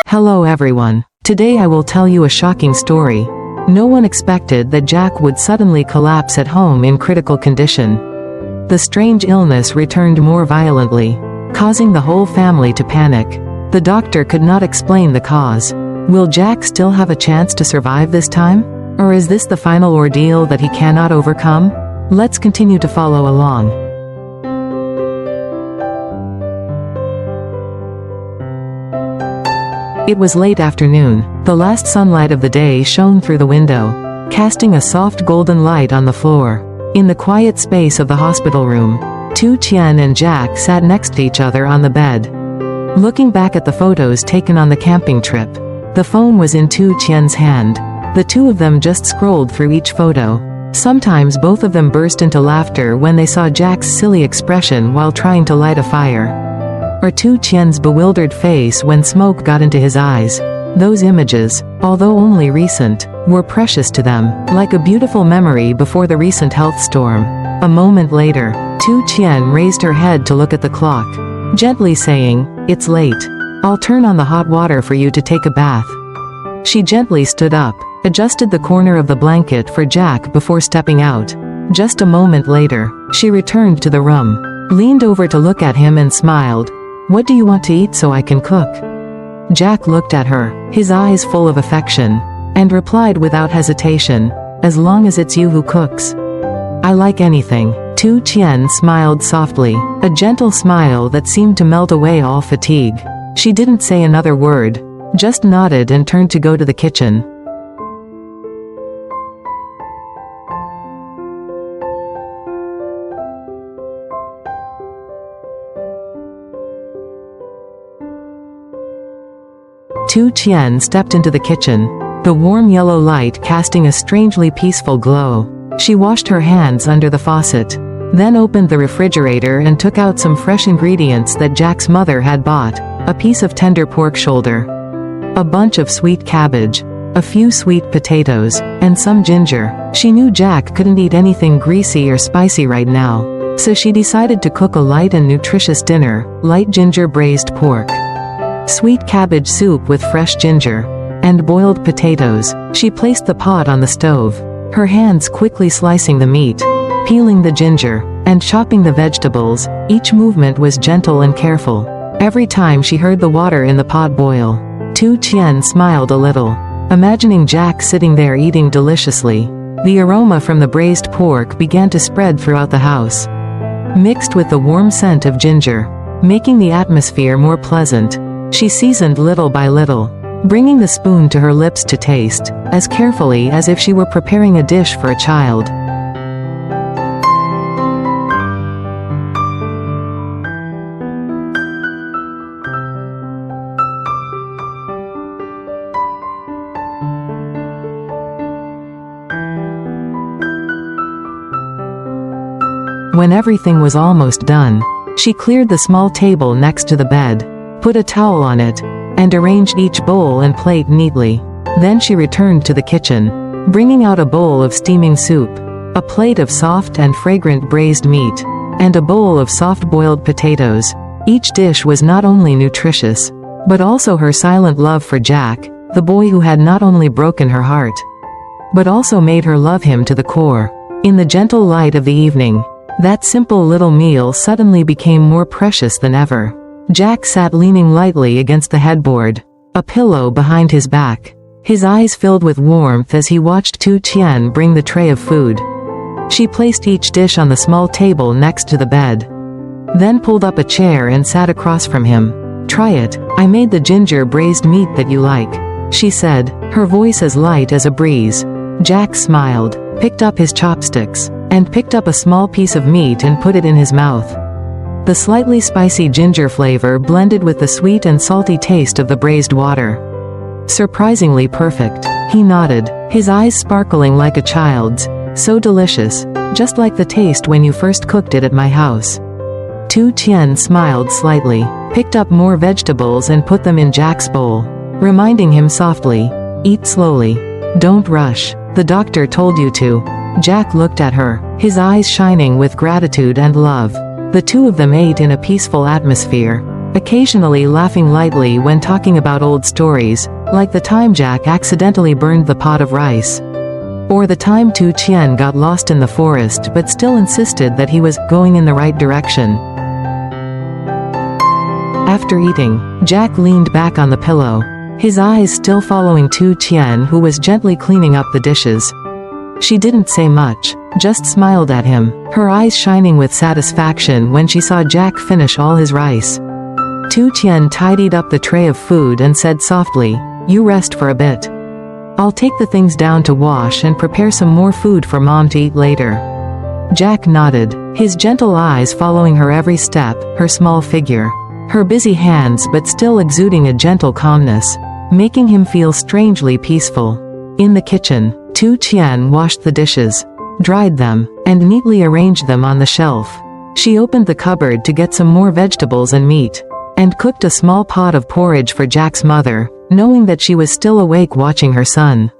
Hello everyone. Today I will tell you a shocking story. No one expected that Jack would suddenly collapse at home in critical condition. The strange illness returned more violently, causing the whole family to panic. The doctor could not explain the cause. Will Jack still have a chance to survive this time? Or is this the final ordeal that he cannot overcome? Let's continue to follow along. It was late afternoon. The last sunlight of the day shone through the window, casting a soft golden light on the floor. In the quiet space of the hospital room, Tien and Jack sat next to each other on the bed. Looking back at the photos taken on the camping trip, the phone was in Tien's hand. The two of them just scrolled through each photo. Sometimes both of them burst into laughter when they saw Jack's silly expression while trying to light a fire, or Tien's bewildered face when smoke got into his eyes. Those images, although only recent, were precious to them, like a beautiful memory before the recent health storm. A moment later, Tien raised her head to look at the clock, gently saying, "It's late. I'll turn on the hot water for you to take a bath." She gently stood up, adjusted the corner of the blanket for Jack before stepping out. Just a moment later, she returned to the room, leaned over to look at him and smiled. "What do you want to eat so I can cook?" Jack looked at her, his eyes full of affection, and replied without hesitation, "As long as it's you who cooks. I like anything." Tien smiled softly, a gentle smile that seemed to melt away all fatigue. She didn't say another word, just nodded and turned to go to the kitchen. Tien stepped into the kitchen, the warm yellow light casting a strangely peaceful glow. She washed her hands under the faucet, then opened the refrigerator and took out some fresh ingredients that Jack's mother had bought: a piece of tender pork shoulder, a bunch of sweet cabbage, a few sweet potatoes, and some ginger. She knew Jack couldn't eat anything greasy or spicy right now, so she decided to cook a light and nutritious dinner: light ginger braised pork, sweet cabbage soup with fresh ginger, and boiled potatoes. She placed the pot on the stove, her hands quickly slicing the meat, peeling the ginger, and chopping the vegetables. Each movement was gentle and careful. Every time she heard the water in the pot boil, Tien smiled a little, imagining Jack sitting there eating deliciously. The aroma from the braised pork began to spread throughout the house, mixed with the warm scent of ginger, making the atmosphere more pleasant. She seasoned little by little, bringing the spoon to her lips to taste, as carefully as if she were preparing a dish for a child. When everything was almost done, she cleared the small table next to the bed, put a towel on it, and arranged each bowl and plate neatly. Then she returned to the kitchen, bringing out a bowl of steaming soup, a plate of soft and fragrant braised meat, and a bowl of soft-boiled potatoes. Each dish was not only nutritious, but also her silent love for Jack, the boy who had not only broken her heart, but also made her love him to the core. In the gentle light of the evening, that simple little meal suddenly became more precious than ever. Jack sat leaning lightly against the headboard, a pillow behind his back, his eyes filled with warmth as he watched Tien bring the tray of food. She placed each dish on the small table next to the bed, then pulled up a chair and sat across from him. "Try it. I made the ginger braised meat that you like," she said, her voice as light as a breeze. Jack smiled, picked up his chopsticks, and picked up a small piece of meat and put it in his mouth. The slightly spicy ginger flavor blended with the sweet and salty taste of the braised water. Surprisingly perfect. He nodded, his eyes sparkling like a child's. "So delicious, just like the taste when you first cooked it at my house." Tien smiled slightly, picked up more vegetables and put them in Jack's bowl, reminding him softly, "Eat slowly. Don't rush. The doctor told you to." Jack looked at her, his eyes shining with gratitude and love. The two of them ate in a peaceful atmosphere, occasionally laughing lightly when talking about old stories, like the time Jack accidentally burned the pot of rice. Or the time Tien got lost in the forest but still insisted that he was going in the right direction. After eating, Jack leaned back on the pillow, his eyes still following Tien, who was gently cleaning up the dishes. She didn't say much, just smiled at him, her eyes shining with satisfaction when she saw Jack finish all his rice. Tien tidied up the tray of food and said softly, "You rest for a bit. I'll take the things down to wash and prepare some more food for Mom to eat later." Jack nodded, his gentle eyes following her every step, her small figure, her busy hands but still exuding a gentle calmness, making him feel strangely peaceful. In the kitchen, Tien washed the dishes, dried them, and neatly arranged them on the shelf. She opened the cupboard to get some more vegetables and meat, and cooked a small pot of porridge for Jack's mother, knowing that she was still awake watching her son.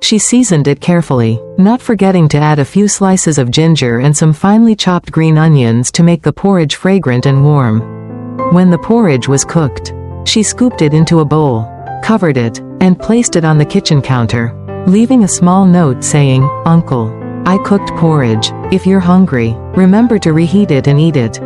She seasoned it carefully, not forgetting to add a few slices of ginger and some finely chopped green onions to make the porridge fragrant and warm. When the porridge was cooked, she scooped it into a bowl, covered it, and placed it on the kitchen counter, leaving a small note saying, "Uncle, I cooked porridge. If you're hungry, remember to reheat it and eat it."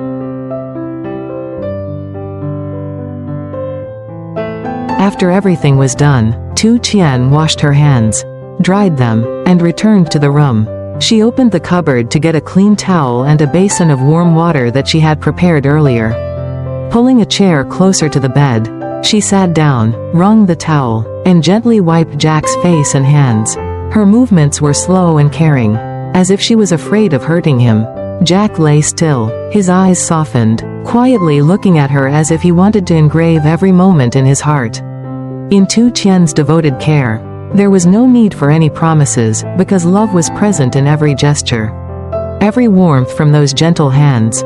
After everything was done, Tien washed her hands, dried them, and returned to the room. She opened the cupboard to get a clean towel and a basin of warm water that she had prepared earlier. Pulling a chair closer to the bed, she sat down, wrung the towel, and gently wiped Jack's face and hands. Her movements were slow and caring, as if she was afraid of hurting him. Jack lay still, his eyes softened, quietly looking at her as if he wanted to engrave every moment in his heart. In Tien's devoted care, there was no need for any promises, because love was present in every gesture, every warmth from those gentle hands.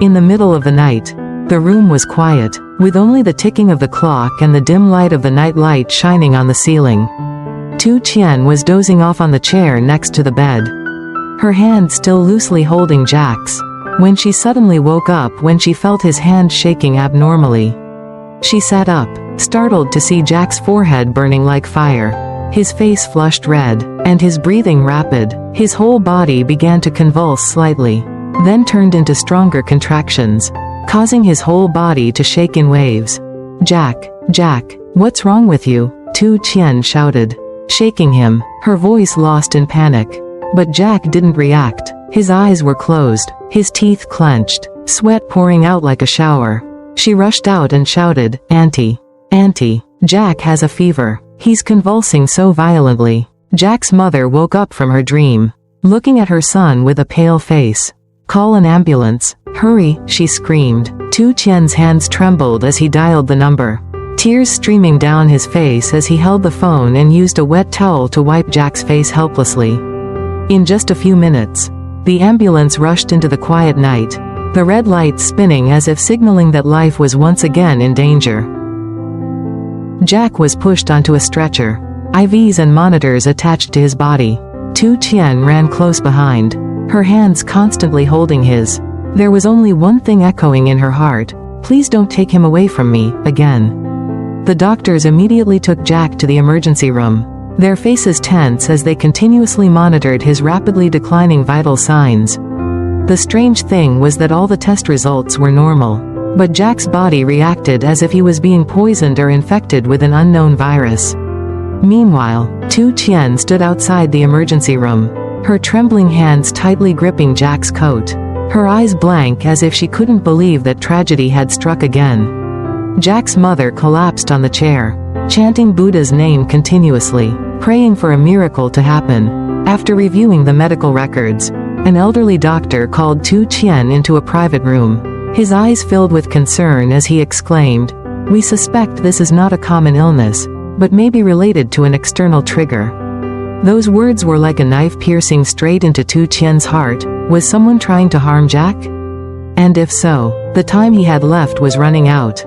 In the middle of the night, the room was quiet, with only the ticking of the clock and the dim light of the night light shining on the ceiling. Tien was dozing off on the chair next to the bed, her hand still loosely holding Jack's, when she suddenly woke up when she felt his hand shaking abnormally. She sat up, startled to see Jack's forehead burning like fire, his face flushed red, and his breathing rapid. His whole body began to convulse slightly, then turned into stronger contractions, causing his whole body to shake in waves. Jack, what's wrong with you?" Tien shouted, shaking him, her voice lost in panic. But Jack didn't react. His eyes were closed, his teeth clenched, sweat pouring out like a shower. She rushed out and shouted, Auntie, Jack has a fever. He's convulsing so violently." Jack's mother woke up from her dream, looking at her son with a pale face. "Call an ambulance. Hurry," she screamed. Tien's hands trembled as he dialed the number, tears streaming down his face as he held the phone and used a wet towel to wipe Jack's face helplessly. In just a few minutes, the ambulance rushed into the quiet night, the red lights spinning as if signaling that life was once again in danger. Jack was pushed onto a stretcher, IVs and monitors attached to his body. Tien ran close behind, her hands constantly holding his. There was only one thing echoing in her heart: "Please don't take him away from me, again." The doctors immediately took Jack to the emergency room, their faces tense as they continuously monitored his rapidly declining vital signs. The strange thing was that all the test results were normal, but Jack's body reacted as if he was being poisoned or infected with an unknown virus. Meanwhile, Tien stood outside the emergency room, her trembling hands tightly gripping Jack's coat, her eyes blank as if she couldn't believe that tragedy had struck again. Jack's mother collapsed on the chair, chanting Buddha's name continuously, praying for a miracle to happen. After reviewing the medical records, an elderly doctor called Tien into a private room, his eyes filled with concern as he exclaimed, "We suspect this is not a common illness, but may be related to an external trigger." Those words were like a knife piercing straight into Tien's heart. Was someone trying to harm Jack? And if so, the time he had left was running out.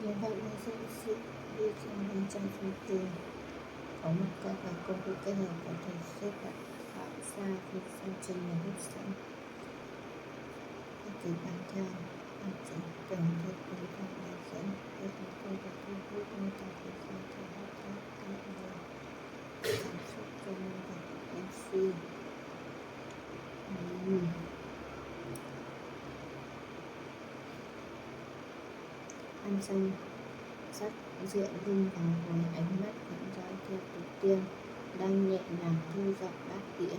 Như vậy là sẽ đi trong bên trong phương tiện có một các công cụ kết hợp có thể giúp bạn khá xa khi sang trình là hút sẵn các kịch bản theo bản trình cần thiết với các bài dẫn để chúng tôi được thu hút mô tả phía sau theo hợp tác tại người cảm xúc cho nhân vật MC. Ăn xong sắt diện lưng vào với ánh mắt vẫn dõi theo tổ tiên đang nhẹ nhàng thu dọn bát đĩa.